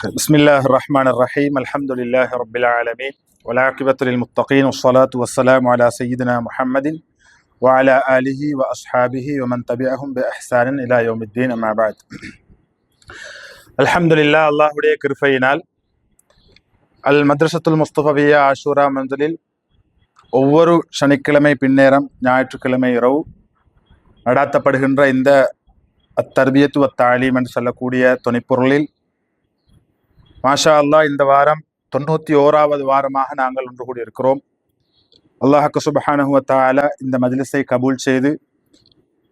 بسم الله الرحمن الرحيم الحمد لله رب العالمين والعاقبة للمتقين والصلاة والسلام على سيدنا محمد وعلى آله وأصحابه ومن تبعهم بإحسان إلى يوم الدين أما بعد الحمد لله الله உடைய கிருபையினால் அல் மத்ரஸத்துல் முஸ்தஃபவிய்யா ஆஷூரா மஞ்சளில் ஒவ்வொரு சனிக்கிழமை பின்னேரம் ஞாயிற்றுக்கிழமை இரவு நடாத்தப்படுகின்ற இந்த அத்தர்பியத்து அத்தாலீம் என்று சொல்லக்கூடிய துணைப்பொருளில் மாஷா அல்லாஹ் இந்த வாரம் 91வது வாரமாக நாங்கள் ஒன்று கூடியிருக்கிறோம். அல்லாஹ்க்கு சுப்ஹானஹு வ தஆலா இந்த மஜ்லிஸை கபூல் செய்து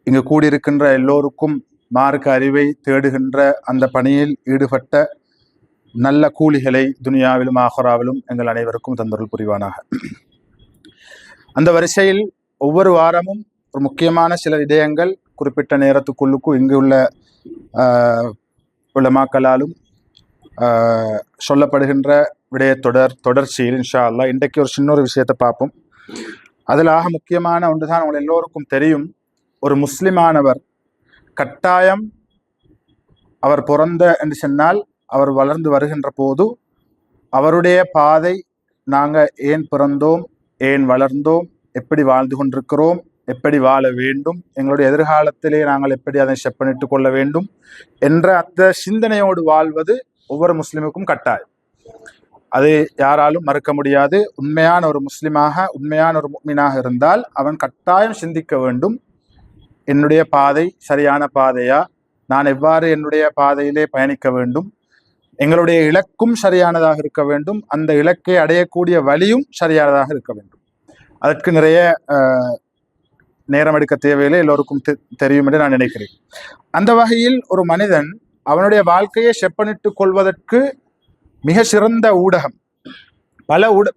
இங்கு கூடியிருக்கின்ற எல்லோருக்கும் மார்க்க அறிவை தேடுகின்ற அந்த பணியில் ஈடுபட்ட நல்ல கூலிகளை துனியாவிலும் ஆஹிராவிலும் எங்கள் அனைவருக்கும் தந்தருள் புரிவானாக. அந்த வரிசையில் ஒவ்வொரு வாரமும் ஒரு முக்கியமான சில விடயங்கள் குறிப்பிட்ட நேரத்துக்குள்ளுக்கும் இங்கு உள்ள உலமாக்களாலும் சொல்லப்படுகின்ற விடய தொடர்ச்சியில் இன்ஷா அல்லாஹ் இன்றைக்கு ஒரு சின்ன ஒரு விஷயத்தை பார்ப்போம். அதில் ஆக முக்கியமான ஒன்றுதான் உங்கள் எல்லோருக்கும் தெரியும், ஒரு முஸ்லிமானவர் கட்டாயம் அவர் பிறந்த என்று சொன்னால் அவர் வளர்ந்து வருகின்ற போது அவருடைய பாதை நாங்கள் ஏன் பிறந்தோம், ஏன் வளர்ந்தோம், எப்படி வாழ்ந்து கொண்டிருக்கிறோம், எப்படி வாழ வேண்டும், எங்களுடைய எதிர்காலத்திலே நாங்கள் எப்படி அதை செப்பனிட்டு கொள்ள வேண்டும் என்ற அந்த சிந்தனையோடு வாழ்வது ஒவ்வொரு முஸ்லிமுக்கும் கட்டாயம். அது யாராலும் மறுக்க முடியாது. உண்மையான ஒரு முஸ்லிமாக, உண்மையான ஒரு முஃமினாக இருந்தால் அவன் கட்டாயம் சிந்திக்க வேண்டும், என்னுடைய பாதை சரியான பாதையா, நான் எவ்வாறு என்னுடைய பாதையிலே பயணிக்க வேண்டும், எங்களுடைய இலக்கும் சரியானதாக இருக்க வேண்டும், அந்த இலக்கை அடையக்கூடிய வழியும் சரியானதாக இருக்க வேண்டும். அதற்கு நிறைய நேரம் எடுக்க தேவையில்லை, எல்லோருக்கும் தெரியும் என்று நான் நினைக்கிறேன். அந்த வகையில் ஒரு மனிதன் அவனுடைய வாழ்க்கையை செப்பனிட்டு கொள்வதற்கு மிக சிறந்த ஊடகம்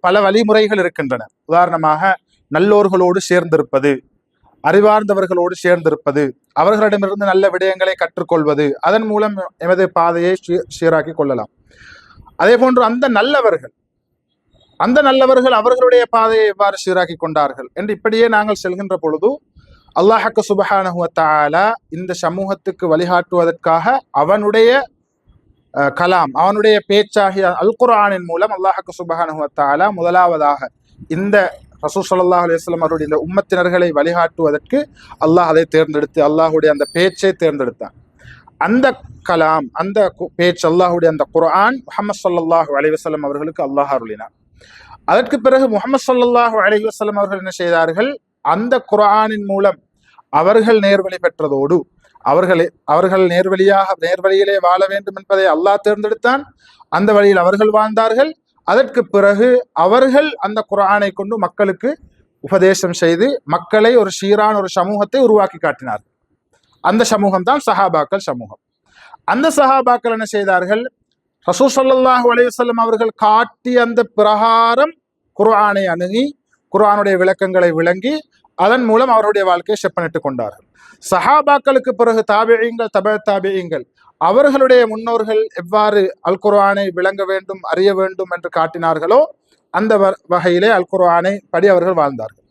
பல வழிமுறைகள் இருக்கின்றன. உதாரணமாக நல்லோர்களோடு சேர்ந்திருப்பது, அறிவார்ந்தவர்களோடு சேர்ந்திருப்பது, அவர்களிடமிருந்து நல்ல விடயங்களை கற்றுக்கொள்வது, அதன் மூலம் எமது பாதையை சீராக்கி கொள்ளலாம். அதே போன்று அந்த நல்லவர்கள் அவர்களுடைய பாதையை எவ்வாறு சீராக்கி கொண்டார்கள் என்று இப்படியே நாங்கள் செல்கின்ற பொழுது அல்லாஹ்க்கு சுப்ஹானஹு வ தஆலா இந்த சமூகத்துக்கு வழிகாட்டுவதற்காக அவனுடைய கலாம், அவனுடைய பேச்சாகிய அல் குர்ஆனின் மூலம் அல்லாஹ்க்கு சுப்ஹானஹு வ தஆலா முதலாவதாக இந்த ரசூல் ஸல்லல்லாஹு அலைஹி வஸல்லம் அவருடைய இந்த உம்மத்தினர்களை வழிகாட்டுவதற்கு அல்லாஹ் அதை தேர்ந்தெடுத்து அல்லாஹுடைய அந்த பேச்சை தேர்ந்தெடுத்தான். அந்த கலாம், அந்த பேச்சு, அல்லாஹுடைய அந்த குர்ஆன் முஹம்மது ஸல்லல்லாஹு அலைஹி வஸல்லம் அவர்களுக்கு அல்லாஹ் அருளினார். அதற்கு பிறகு முஹம்மது ஸல்லல்லாஹு அலைஹி வஸல்லம் அவர்கள் என்ன செய்தார்கள், அந்த குர்ஆனின் மூலம் அவர்கள் நேர்வழி பெற்றதோடு அவர்கள் நேர்வழியிலே வாழ வேண்டும் என்பதை அல்லாஹ் தேர்ந்தெடுத்தான். அந்த வழியில் அவர்கள் வாழ்ந்தார்கள். அதற்கு பிறகு அவர்கள் அந்த குர்ஆனை கொண்டு மக்களுக்கு உபதேசம் செய்து மக்களை ஒரு சீரான ஒரு சமூகத்தை உருவாக்கி காட்டினார்கள். அந்த சமூகம் தான் சஹாபாக்கள் சமூகம். அந்த சஹாபாக்கள் என்ன செய்தார்கள், ரசூல் ஸல்லல்லாஹு அலைஹி வஸல்லம் அவர்கள் காட்டிய அந்த பிரகாரம் குர்ஆனை அணுகி குர்ஆனுடைய விளக்கங்களை விளங்கி அதன் மூலம் அவருடைய வாழ்க்கையை செப்பனிட்டு கொண்டார்கள். சஹாபாக்களுக்கு பிறகு தாபிஈங்கள், தப தாபிஈங்கள், அவர்களுடைய முன்னோர்கள் எவ்வாறு அல் குர்ஆனை விளங்க வேண்டும், அறிய வேண்டும் என்று காட்டினார்களோ அந்த வகையிலே அல் குர்ஆனை படி அவர்கள் வாழ்ந்தார்கள்.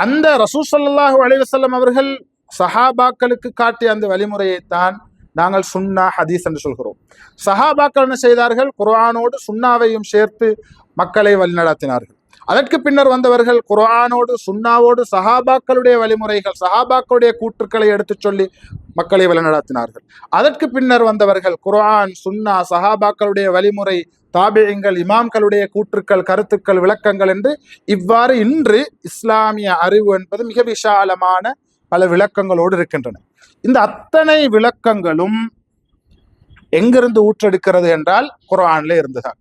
அந்த ரசூல் ஸல்லல்லாஹு அலைஹி வஸல்லம் அவர்கள் சஹாபாக்களுக்கு காட்டிய அந்த வழிமுறையைத்தான் நாங்கள் சுன்னா ஹதீஸ் என்று சொல்கிறோம். சஹாபாக்கள் என்ன செய்தார்கள், குர்ஆனோடு சுன்னாவையும் சேர்த்து மக்களை வழிநடத்தினார்கள். அதற்கு பின்னர் வந்தவர்கள் குர்ஆனோடு சுன்னாவோடு சஹாபாக்களுடைய வழிமுறைகள், சஹாபாக்களுடைய கூற்றுக்களை எடுத்து சொல்லி மக்களை வழிநடத்தினார்கள். அதற்கு பின்னர் வந்தவர்கள் குர்ஆன், சுன்னா, சஹாபாக்களுடைய வழிமுறை, தாபிஈங்கள், இமாம்களுடைய கூற்றுக்கள், கருத்துக்கள், விளக்கங்கள் என்று இவ்வாறு இன்று இஸ்லாமிய அறிவு என்பது மிக விசாலமான பல விளக்கங்களோடு இருக்கின்றன. இந்த அத்தனை விளக்கங்களும் எங்கிருந்து ஊற்றெடுக்கிறது என்றால் குர்ஆனிலே இருந்துதான்.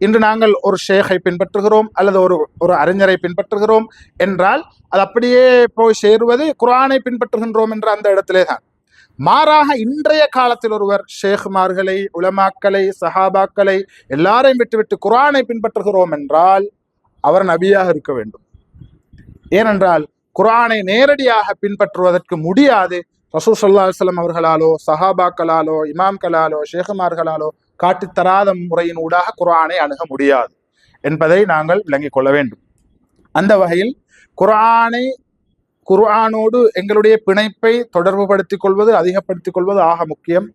இன்று நாங்கள் ஒரு ஷேഖை பின்பற்றுகிறோம் அல்லது ஒரு அறிஞரை பின்பற்றுகிறோம் என்றால் அது அப்படியே போய் சேருவது குர்ஆனை பின்பற்றுகின்றோம் என்ற அந்த இடத்திலே தான். மாறாக இன்றைய காலத்தில் ஒருவர் ஷேഖ்மார்களை, உலமாக்களை, சஹாபாக்களை எல்லாரையும் விட்டுவிட்டு குர்ஆனை பின்பற்றுகிறோம் என்றால் அவர் நபியாக இருக்க வேண்டும். ஏனென்றால் குர்ஆனை நேரடியாக பின்பற்றுவதற்கு முடியாது. ரசூல் ஸல்லல்லாஹு அலைஹி வஸல்லம் அவர்களாலோ, சஹாபாக்களாலோ, இமாம்களாலோ, ஷேഖ்மார்களாலோ காட்டித்தராத முறையின் ஊடாக குர்ஆனை அணுக முடியாது என்பதை நாங்கள் விளங்கிக் கொள்ள வேண்டும். அந்த வகையில் குர்ஆனோடு எங்களுடைய பிணைப்பை தொடர்புபடுத்திக் கொள்வது, அதிகப்படுத்திக் கொள்வது ஆக முக்கியம்.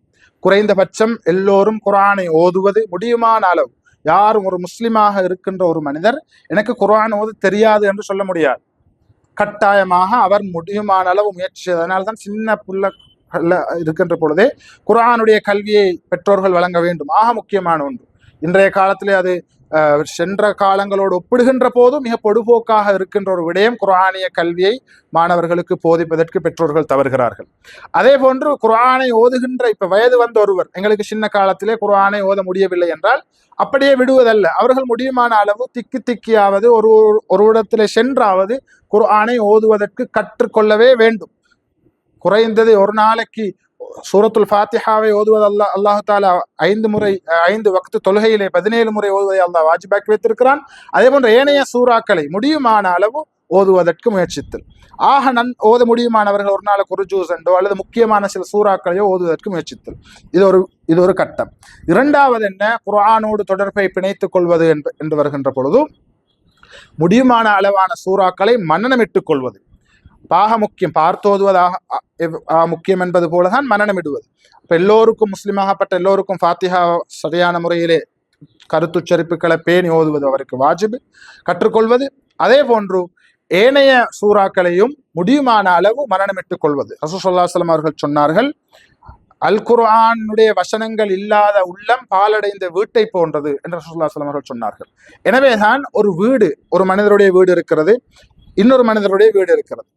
குறைந்தபட்சம் எல்லோரும் குர்ஆனை ஓதுவது முடியுமான அளவு. யாரும் ஒரு முஸ்லிமாக இருக்கின்ற ஒரு மனிதர் எனக்கு குர்ஆன் ஓத தெரியாது என்று சொல்ல முடியாது. கட்டாயமாக அவர் முடியுமான அளவு முயற்சி. அதனால்தான் சின்ன புள்ள இருக்கின்ற பொழுதே குர்ஆனுடைய கல்வியை பெற்றோர்கள் வழங்க வேண்டும். ஆக முக்கியமான ஒன்று. இன்றைய காலத்திலே அது சென்ற காலங்களோடு ஒப்பிடுகின்ற போதும் மிக பொடுபோக்காக இருக்கின்ற ஒரு விடயம் குர்ஆனிய கல்வியை மாணவர்களுக்கு போதிப்பதற்கு பெற்றோர்கள் தவறுகிறார்கள். அதே போன்று குர்ஆனை ஓதுகின்ற இப்ப வயது வந்த ஒருவர் எங்களுக்கு சின்ன காலத்திலே குர்ஆனை ஓத முடியவில்லை என்றால் அப்படியே விடுவதல்ல. அவர்கள் முடியுமான அளவு திக்கியாவது ஒரு இடத்திலே சென்றாவது குர்ஆனை ஓதுவதற்கு கற்றுக்கொள்ளவே வேண்டும். குறைந்தது ஒரு நாளைக்கு சூரத்துல் ஃபாத்திஹாவை ஓதுவது அல்லாஹு தாலா 5 வக்து தொழுகையிலே 17 முறை ஓதுவதை அல்லாஹ் வாஜிபாக்கி வைத்திருக்கிறான். அதே போன்ற ஏனைய சூறாக்களை முடியுமான அளவு ஓதுவதற்கு முயற்சித்தல். ஓத முடியுமானவர்கள் ஒரு நாளுக்கு ஒரு ஜூஸண்டோ அல்லது முக்கியமான சில சூறாக்களையோ ஓதுவதற்கு முயற்சித்தல். இது ஒரு கட்டம். இரண்டாவது என்ன, குர்ஆனோடு தொடர்பை பிணைத்துக் கொள்வது என்று வருகின்ற பொழுது முடியுமான அளவான சூறாக்களை மனனமிட்டுக் கொள்வது முக்கியம். பார்த்தோதுவதாக முக்கியம் என்பது போலதான் மனனமிடுவது. இப்ப எல்லோருக்கும் முஸ்லிமாகப்பட்ட எல்லோருக்கும் ஃபாத்திஹா சரியான முறையிலே கருத்துச்சரிப்புகளை பேணி ஓதுவது அவருக்கு வாஜிபு, கற்றுக்கொள்வது. அதே போன்று ஏனைய சூறாக்களையும் முடியுமான அளவு மனனமிட்டுக் கொள்வது. ரசூல் ஸல்லல்லாஹு அலைஹி வஸல்லம் அவர்கள் சொன்னார்கள், அல் குர்ஆனுடைய வசனங்கள் இல்லாத உள்ளம் பாலடைந்த வீட்டை போன்றது என்று ரசூல் ஸல்லல்லாஹு அலைஹி வஸல்லம் அவர்கள் சொன்னார்கள். எனவேதான் ஒரு வீடு, ஒரு மனிதருடைய வீடு இருக்கிறது, இன்னொரு மனிதருடைய வீடு இருக்கிறது.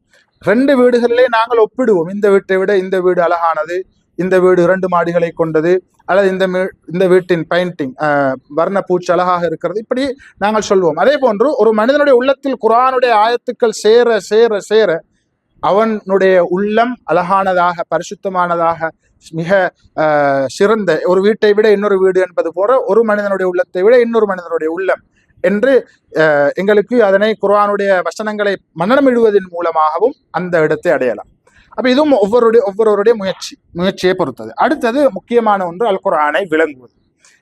2 வீடுகளிலே நாங்கள் ஒப்பிடுவோம். இந்த வீட்டை விட இந்த வீடு அழகானது, இந்த வீடு 2 மாடிகளை கொண்டது, அல்லது இந்த வீட்டின் பெயிண்டிங் வர்ண பூச்சி அழகாக இருக்கிறது, இப்படி நாங்கள் சொல்வோம். அதே போன்று ஒரு மனிதனுடைய உள்ளத்தில் குர்ஆனுடைய ஆயத்துக்கள் சேர சேர சேர அவனுடைய உள்ளம் அழகானதாக, பரிசுத்தமானதாக, மிக சிறந்த ஒரு வீட்டை விட இன்னொரு வீடு என்பது போல ஒரு மனிதனுடைய உள்ளத்தை விட இன்னொரு மனிதனுடைய உள்ளம் என்று எங்களுக்கு அதனை குர்ஆனுடைய வசனங்களை மனனமிடுவதன் மூலமாகவும் அந்த இடத்தை அடையலாம். அப்ப இதுவும் ஒவ்வொருவருடைய முயற்சியை பொறுத்தது. அடுத்தது முக்கியமான ஒன்று அல் குர்ஆனை விளங்குவது.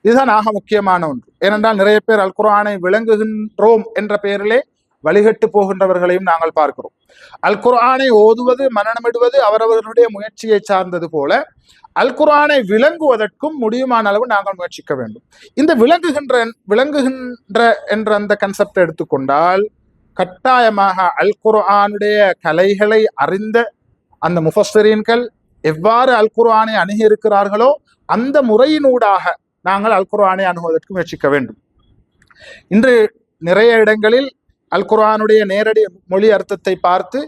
இதுதான் ஆக முக்கியமான ஒன்று. ஏனென்றால் நிறைய பேர் அல் குர்ஆனை விளங்குகின்றோம் என்ற பெயரிலே வழிகட்டு போகின்றவர்களையும் நாங்கள் பார்க்கிறோம். அல் குர்ஆனை ஓதுவது, மனனமிடுவது அவரவர்களுடைய முயற்சியை சார்ந்தது போல அல் குர்ஆனை விளங்குவதற்கும் முடியுமான அளவு நாங்கள் முயற்சிக்க வேண்டும். இந்த விளங்குகின்ற என்ற அந்த கன்செப்டை எடுத்துக்கொண்டால் கட்டாயமாக அல் குர்ஆனுடைய கலைகளை அறிந்த அந்த முஃபஸ்ஸிரீன்கள் எவ்வாறு அல் குர்ஆனை அணுகி இருக்கிறார்களோ அந்த முறையினூடாக நாங்கள் அல் குர்ஆனை அணுகுவதற்கு முயற்சிக்க வேண்டும். இன்று நிறைய இடங்களில் அல் குர்ஆனுடைய நேரடி மொழி அர்த்தத்தை பார்த்து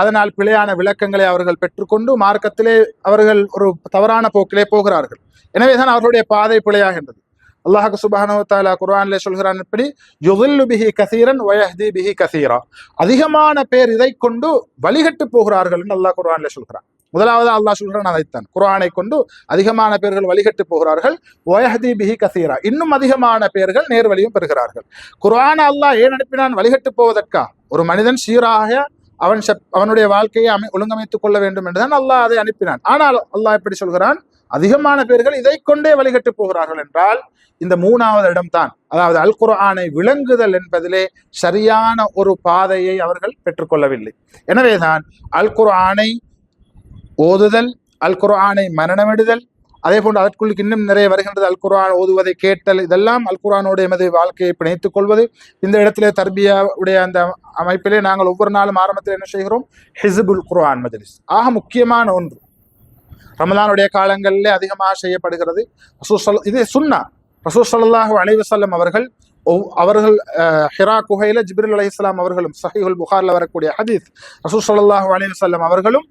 அதனால் பிழையான விளக்கங்களை அவர்கள் பெற்றுக்கொண்டு மார்க்கத்திலே அவர்கள் ஒரு தவறான போக்கிலே போகிறார்கள். எனவேதான் அவர்களுடைய பாதை பிழையாகின்றது. அல்லாஹ் சுப்ஹானஹு வ தஆலா குர்ஆனிலே சொல்கிறான், எப்படி யுதில்லு பிஹி கஸீரன் வ யஹ்தி பிஹி கஸீரா, அதிகமான பேர் இதை கொண்டு வழிகட்டு போகிறார்கள் என்று அல்லாஹ் குர்ஆனிலே சொல்கிறான். முதலாவது அல்லாஹ் சொல்கிறான் அதைத்தான், குர்ஆனை கொண்டு அதிகமான பேர்கள் வழிகட்டு போகிறார்கள், வ யஹ்தி பிஹி கஸீரா, இன்னும் அதிகமான பேர்கள் நேர்வழியும் பெறுகிறார்கள். குர்ஆனை அல்லாஹ் ஏன் அனுப்பினான்? வழிகட்டு போவதற்கா? ஒரு மனிதன் சீராக அவனுடைய வாழ்க்கையை ஒழுங்கமைத்துக் கொள்ள வேண்டும் என்றுதான் அல்லாஹ் அதை அனுப்பினான். ஆனால் அல்லாஹ் எப்படி சொல்கிறான்? அதிகமான பேர்கள் இதை கொண்டே வழிகட்டு போகிறார்கள் என்றால் இந்த 3வது இடம்தான். அதாவது அல் குர்ஆனை விளங்குதல் என்பதிலே சரியான ஒரு பாதையை அவர்கள் பெற்றுக்கொள்ளவில்லை. எனவேதான் அல் குர்ஆனை ஓதுதல், அல் குர்ஆனை மனனமிடுதல், அதே போன்று அதற்குள் இன்னும் நிறைய வருகின்றது. அல் குர்ஆன் ஓதுவதை கேட்டல், இதெல்லாம் அல் குர்ஆனோடு எமது வாழ்க்கையை பிணைத்துக் கொள்வது. இந்த இடத்திலே தர்பியாவுடைய அந்த அமைப்பிலே நாங்கள் ஒவ்வொரு நாளும் ஆரம்பத்தில் என்ன செய்கிறோம்? ஹிஸ்புல் குர்ஆன் மஜ்லிஸ் ஆக முக்கியமான ஒன்று. ரமலானுடைய காலங்களிலே அதிகமாக செய்யப்படுகிறது. இது சுன்னா. ரசூல் ஸல்லல்லாஹு அலைஹி வஸல்லம் அவர்கள் ஹிரா குகையில ஜிப்ரீல் அலைஹிஸ்ஸலாம் அவர்களும், ஸஹீஹுல் புகாரில் வரக்கூடிய ஹதீஸ், ரசூல் ஸல்லல்லாஹு அலைஹி வஸல்லம் அவர்களும்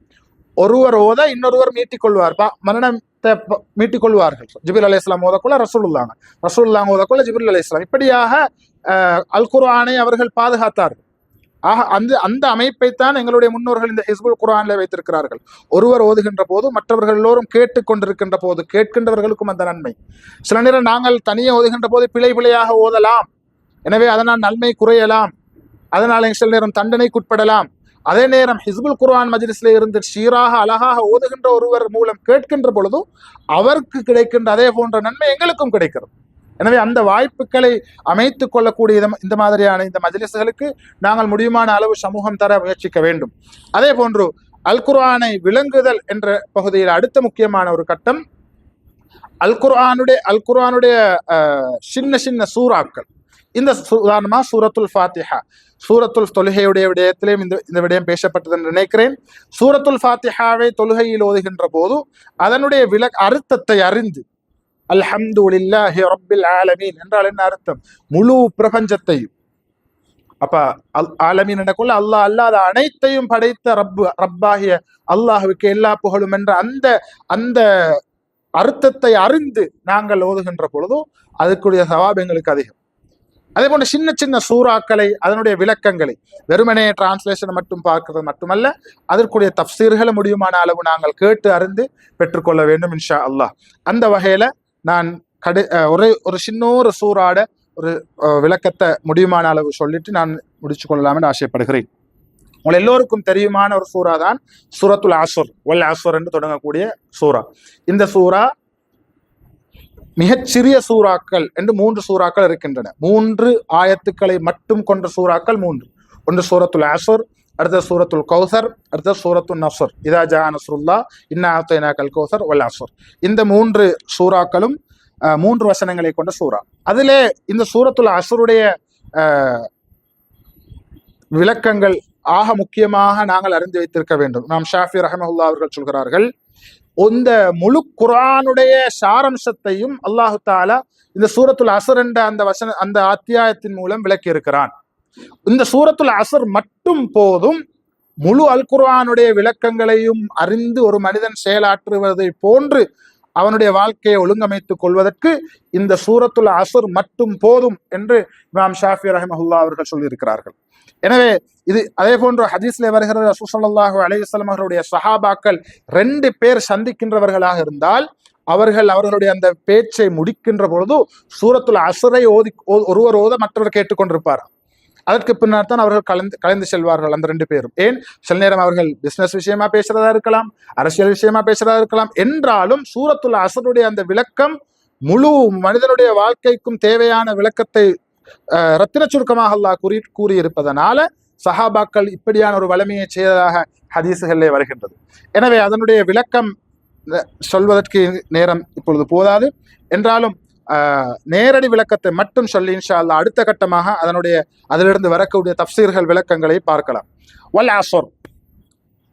ஒருவர் ஓத இன்னொருவர் மீட்டிக் கொள்வார், மரணத்தை மீட்டிக் கொள்வார்கள். ஜிப்ரீல் அலைஹிஸ்ஸலாம் ஓதக்குள்ள ரசூலுல்லாஹ் ஓதக்குள்ள ஜிப்ரீல் அலைஹிஸ்ஸலாம், இப்படியாக அல் குர்ஆனை அவர்கள் பாதுகாத்தார்கள். அந்த அமைப்பைத்தான் எங்களுடைய முன்னோர்கள் இந்த ஹிஸ்புல் குர்ஆனில் வைத்திருக்கிறார்கள். ஒருவர் ஓதுகின்ற போது மற்றவர்கள் எல்லோரும் கேட்டுக்கொண்டிருக்கின்ற போது கேட்கின்றவர்களுக்கும் அந்த நன்மை. சில நேரம் நாங்கள் தனியே ஓதுகின்ற போது பிழையாக ஓதலாம், எனவே அதனால் நன்மை குறையலாம், அதனால் சில நேரம் தண்டனைக்குட்படலாம். அதே நேரம் ஹிஸ்புல் குர்ஆன் மஜ்லிஸ்ல இருந்து சீராக அழகாக ஓதுகின்ற ஒருவர் மூலம் கேட்கின்ற பொழுதும் அவருக்கு கிடைக்கின்ற அதே போன்ற நன்மை எங்களுக்கும் கிடைக்கிறது. எனவே அந்த வாய்ப்புகளை அமைத்துக் கொள்ளக்கூடிய இந்த மாதிரியான இந்த மஜ்லிஸ்களுக்கு நாங்கள் முடியுமான அளவு சமூகம் தர முயற்சிக்க வேண்டும். அதே போன்று அல் குர்ஆனை விளங்குதல் என்ற பகுதியில் அடுத்த முக்கியமான ஒரு கட்டம் அல் குர்ஆனுடைய சின்ன சின்ன சூறாக்கள். இந்த உதாரணமா சூரத்துல் ஃபாத்திஹா, சூரத்துல் தொழுகையுடைய விடயத்திலேயும் இந்த விடயம் பேசப்பட்டது என்று நினைக்கிறேன். சூரத்துல் ஃபாத்திஹாவை தொழுகையில் ஓதுகின்ற போது அதனுடைய அர்த்தத்தை அறிந்து அல்ஹம்துலில்லாஹி ரப்பில் ஆலமீன் என்றால் என்ன அர்த்தம்? முழு பிரபஞ்சத்தையும், அப்ப ஆலமீன் எனக்குள்ள அல்லாஹ் அல்லாத அனைத்தையும் படைத்த ரப்பாகிய அல்லாஹுக்கு எல்லா புகழும் என்ற அந்த அர்த்தத்தை அறிந்து நாங்கள் ஓதுகின்ற பொழுது அதுக்குரிய சவாப் எங்களுக்கு அதிகம். அதே போன்ற சின்ன சின்ன சூறாக்களை, அதனுடைய விளக்கங்களை, வெறுமனே டிரான்ஸ்லேஷனை மட்டும் பார்க்கிறது மட்டுமல்ல, அதற்குரிய தப்சீர்களை முடியுமான அளவு நாங்கள் கேட்டு அறிந்து பெற்றுக்கொள்ள வேண்டும் இன்ஷா அல்லாஹ். அந்த வகையில நான் ஒரு சின்ன சூறாட ஒரு விளக்கத்தை முடியுமான அளவு சொல்லிட்டு நான் முடிச்சு கொள்ளலாம் என்று ஆசைப்படுகிறேன். உங்கள் எல்லோருக்கும் தெரியுமான ஒரு சூறா தான் சூரத்துல் அஸ்ர், வல் அஸ்ர் என்று தொடங்கக்கூடிய சூறா. இந்த சூறா மிகச்சிறிய சூறாக்கள் என்று 3 சூறாக்கள் இருக்கின்றன. 3 ஆயத்துக்களை மட்டும் கொண்ட சூறாக்கள் 3. ஒன்று சூரத்துல் அஸ்ர், அடுத்த சூரத்துல் கௌசர், அடுத்த சூரத்துல் நஸ்ர், இதா ஜா நஸ்ருல்லாஹ் இன்னா அத்தைனாக்கல் கௌசர் வல் அஸ்ர். இந்த 3 சூறாக்களும் 3 வசனங்களை கொண்ட சூறா. அதிலே இந்த சூரத்துல் அஸ்ருடைய விளக்கங்கள் ஆக முக்கியமாக நாங்கள் அறிந்து வைத்திருக்க வேண்டும். நாம் ஷாஃபி ரஹ்மத்துல்லாஹி அவர்கள் சொல்கிறார்கள், இந்த முழு குர்ஆனுடைய சாரம்சத்தையும் அல்லாஹு தஆலா இந்த சூரத்துல் அஸ்ர் என்ற அந்த அத்தியாயத்தின் மூலம் விளக்கி இருக்கிறான். இந்த சூரத்துல் அஸ்ர் மட்டும் போதும் முழு அல் குர்ஆனுடைய விளக்கங்களையும் அறிந்து ஒரு மனிதன் செயலாற்றுவதை போன்று அவனுடைய வாழ்க்கையை ஒழுங்கமைத்துக் கொள்வதற்கு இந்த சூரத்துல் அஸ்ர் மட்டும் போதும் என்று இமாம் ஷாஃபி ரஹ்மத்துல்லாஹி அவர்கள் சொல்லியிருக்கிறார்கள். எனவே இது அதே போன்ற ஹதீஸ்ல வருகிறது, ரசூல் ஸல்லல்லாஹு அலைஹி வஸல்லம் அவர்களுடைய சஹாபாக்கள் 2 பேர் சந்திக்கின்றவர்களாக இருந்தால் அவர்களுடைய அந்த பேச்சை முடிக்கின்ற பொழுது சூரத்துல் அஸ்ரை ஒருவர் ஓத மற்றவர் கேட்டுக்கொண்டிருப்பார். அதற்கு பின்னர் தான் அவர்கள் கலந்து செல்வார்கள் அந்த 2 பேரும். ஏன், சில நேரம் அவர்கள் பிசினஸ் விஷயமா பேசுறதா இருக்கலாம், அரசியல் விஷயமா பேசுறதா இருக்கலாம். என்றாலும் சூரத்துல் அஸ்ருடைய அந்த விளக்கம் முழு மனிதனுடைய வாழ்க்கைக்கும் தேவையான விளக்கத்தை ரத்தின சுருக்கமாக அல்லாஹ் கூறியிருப்பதனால சஹாபாக்கள் இப்படியான ஒரு வலிமையை செய்ததாக ஹதீசுகளிலே வருகின்றது. எனவே அதனுடைய விளக்கம் சொல்வதற்கு நேரம் இப்பொழுது போதாது. என்றாலும் நேரடி விளக்கத்தை மட்டும் சொல்லி இன்ஷா அல்லாஹ் அடுத்த கட்டமாக அதிலிருந்து வரக்கூடிய தப்சீர்கள் விளக்கங்களை பார்க்கலாம். வல் அஸ்ர்,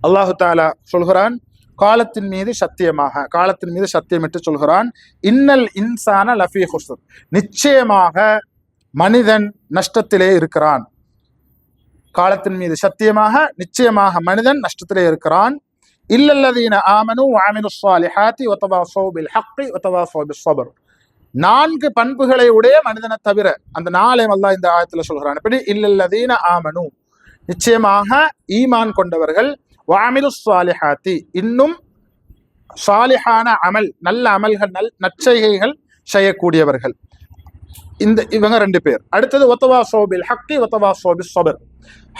அல்லாஹு தஆலா சொல்கிறான், காலத்தின் மீது சத்தியமாக, காலத்தின் மீது சத்தியமிட்டு சொல்கிறான், இன்னல் இன்சான லஃபீ ஹுஸ்ர், நிச்சயமாக மனிதன் நஷ்டத்திலே இருக்கிறான். காலத்தின் மீது சத்தியமாக, நிச்சயமாக மனிதன் நஷ்டத்திலே இருக்கிறான். இல்லல்லதீன ஆமனு வஅமிலுஸ் ஸாலிஹாத்தி வதவாஸவ் பில் ஹக்கி வதவாஸவ் பிஸ் ஸப்ர். 4 பண்புகளை உடைய மனிதனை தவிர, அந்த 4 அல்லாஹ் இந்த ஆயத்துல சொல்கிறான். எப்படி? இல்லல்லதீன ஆமனு, நிச்சயமாக ஈமான் கொண்டவர்கள், வஅமிலுஸ் ஸாலிஹாத்தி, இன்னும் சாலிஹான அமல், நல்ல அமல்கள், நற்செய்கைகள் செய்யக்கூடியவர்கள். இவங்க 2 பேர். அடுத்தது வதவாஸவ் பில் ஹக்கி வதவாஸவ் பிஸ் ஸப்ர்,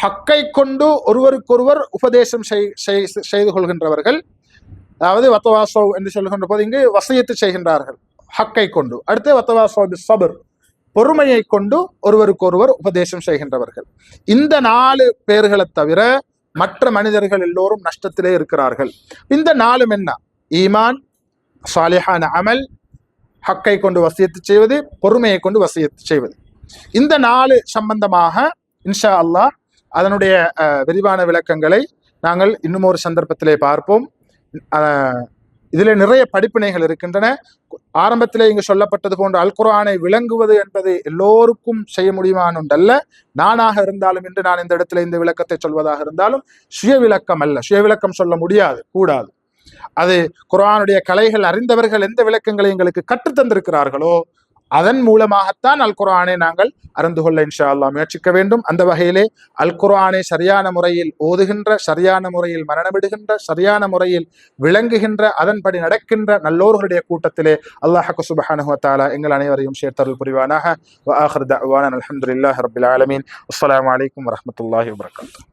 ஹக்கை கொண்டு ஒருவருக்கொருவர் உபதேசம் செய்து கொள்கின்றவர்கள். அதாவது வதவாஸவ் என்று சொல்கின்ற போது இங்கு வசியத்து செய்கின்றார்கள் ஹக்கை கொண்டு. அடுத்து வதவாஸவ் பிஸ் ஸப்ர், பொறுமையை கொண்டு ஒருவருக்கொருவர் உபதேசம் செய்கின்றவர்கள். இந்த 4 பேர்களை தவிர மற்ற மனிதர்கள் எல்லோரும் நஷ்டத்திலே இருக்கிறார்கள். இந்த 4 என்ன? ஈமான், சாலிஹான அமல், ஹக்கை கொண்டு வசியத்து செய்வது, பொறுமையை கொண்டு வசியத்து செய்வது. இந்த 4 சம்பந்தமாக இன்ஷா அல்லாஹ் அதனுடைய விரிவான விளக்கங்களை நாங்கள் இன்னும் ஒரு சந்தர்ப்பத்திலே பார்ப்போம். இதில் நிறைய படிப்பினைகள் இருக்கின்றன. ஆரம்பத்திலே இங்கு சொல்லப்பட்டது போன்ற அல் குர்ஆனை விளங்குவது என்பது எல்லோருக்கும் செய்ய முடியுமான ஒன்றல்ல. நானாக இருந்தாலும் இன்று நான் இந்த இடத்துல இந்த விளக்கத்தை சொல்வதாக இருந்தாலும் சுய விளக்கம் அல்ல, சுய விளக்கம் சொல்ல முடியாது, கூடாது. அது குர்ஆனுடைய கலைகள் அறிந்தவர்கள் எந்த விளக்கங்களை எங்களுக்கு கற்றுத்தந்திருக்கிறார்களோ அதன் மூலமாகத்தான் அல் குர்ஆனை நாங்கள் அறிந்து கொள்ள இன்ஷா அல்லாஹ் முயற்சிக்க வேண்டும். அந்த வகையிலே அல் குர்ஆனை சரியான முறையில் ஓதுகின்ற, சரியான முறையில் மரணமிடுகின்ற, சரியான முறையில் விளங்குகின்ற, அதன்படி நடக்கின்ற நல்லோர்களுடைய கூட்டத்திலே அல்லாஹ் சுப்ஹானஹு வ தஆலா எங்கள் அனைவரையும் சேர்த்தருள் புரிவானாக. வ ஆகிரு தஅவானா அல்ஹம்துலில்லாஹி ரப்பில் ஆலமீன். அஸ்ஸலாமு அலைக்கும் வரஹ்மத்துல்லாஹி வபரகாத்துஹு.